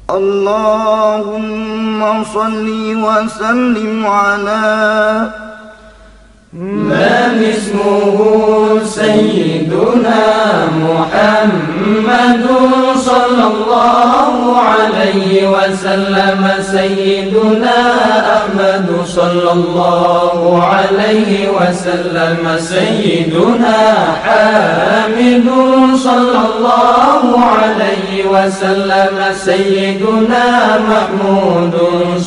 اللهم صل وسلم على من اسمه سيدنا محمد صلى الله عليه وسلم. سيدنا أحمد صلى الله عليه وسلم. سيدنا حامد صلى الله عليه وسلم. سيدنا محمود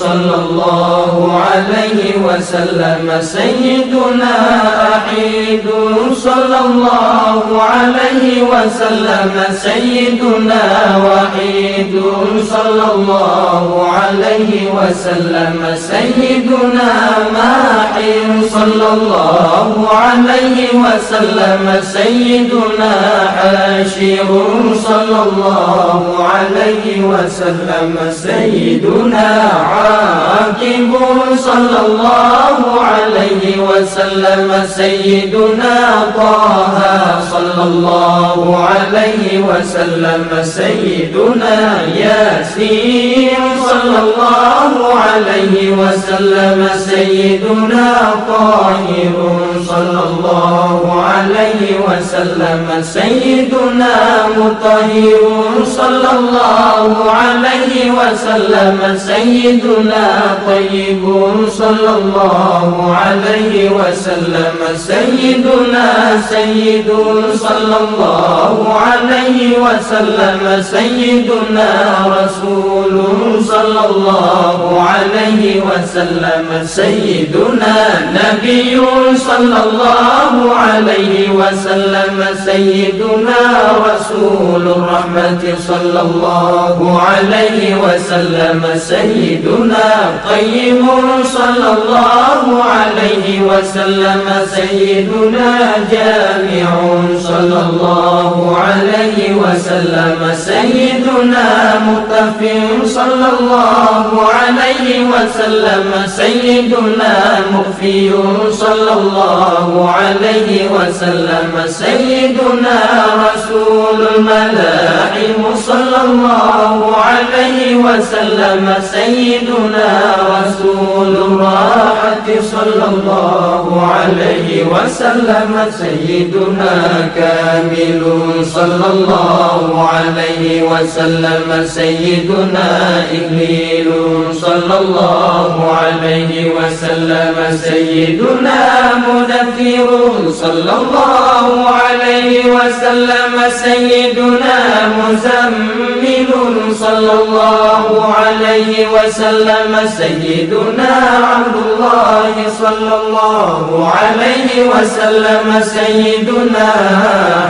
صلى الله عليه وسلم. سيدنا أحيد صلى الله عليه وسلم. سيدنا وحيد صلى الله عليه وسلم. سيدنا ماحي صلى الله عليه وسلم. سيدنا حاشر صلى الله عليه وسلم. سيدنا عاقب صلى الله عليه وسلم. سيدنا طه صلى الله عليه وسلم. سيدنا ياسين صلى الله عليه وسلم. سيدنا طاهر صلى الله عليه وسلم. سيدنا مطهر صلى الله عليه وسلم. سيدنا طيب صلى الله عليه وسلم. سيدنا سيد صلى الله عليه وسلم. سيدنا رسول صلى الله عليه وسلم. سيدنا نبي صلى الله عليه وسلم. سيدنا رسول الرحمة صلى الله عليه وسلم. سيدنا قيم صلى الله عليه وسلم. سيدنا جامع صلى الله عليه وسلم. سيدنا مطفئ صلى الله عليه وسلم. سيدنا مخفي صلى الله عليه وسلم. سيدنا رسول الملاحم صلى الله عليه وسلم. سيدنا رسول الراحة صلى الله عليه وسلم. سيدنا كامل صلى الله عليه وسلم. سيدنا إكليل صلى الله عليه وسلم. سيدنا مدثر صلى الله عليه وسلم. سيدنا مزمل صلى الله عليه وسلم. سيدنا عبد الله صلى الله عليه وسلم. سيدنا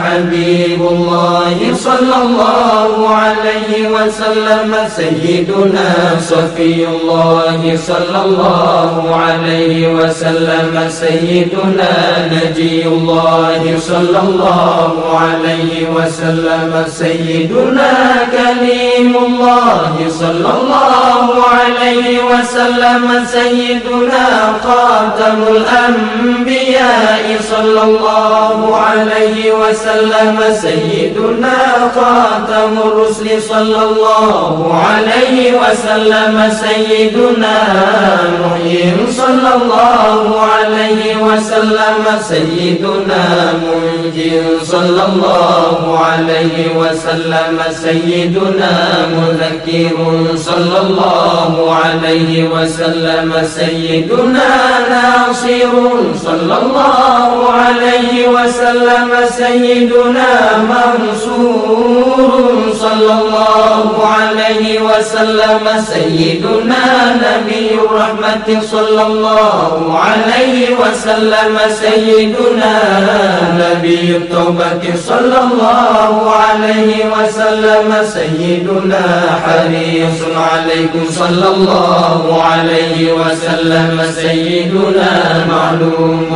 حبيب الله صلى الله عليه وسلم. سيدنا صفي الله صلى الله عليه وسلم. سيدنا نجي الله صلى الله عليه وسلم. سيدنا كليم الله صلى الله عليه وسلم. سيدنا خاتم الأنبياء صلى الله عليه وسلم. سيدنا خاتم الرسل صلى الله عليه وسلم. سيدنا محيي صلى الله عليه وسلم. سيدنا منجي صلى الله عليه وسلم. سيدنا مذكر صلى الله عليه وسلم. سيدنا ناصر صلى الله عليه وسلم. سيدنا منصور صلى الله عليه وسلم. سيدنا نبي الرحمة صلى الله عليه وسلم. سيدنا نبي التوبة صلى الله عليه وسلم. سيدنا حريص عليكم صلى الله عليه وسلم. سيدنا معلوم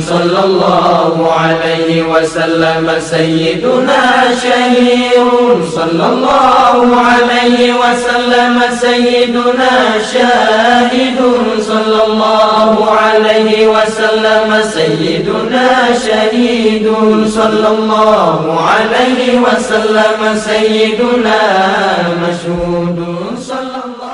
صلى الله عليه وسلم سيدنا شهير صلى الله عليه وسلم سيدنا شاهد صلى الله عليه وسلم سيدنا شهيد صلى الله عليه وسلم سيدنا مشهود صلى الله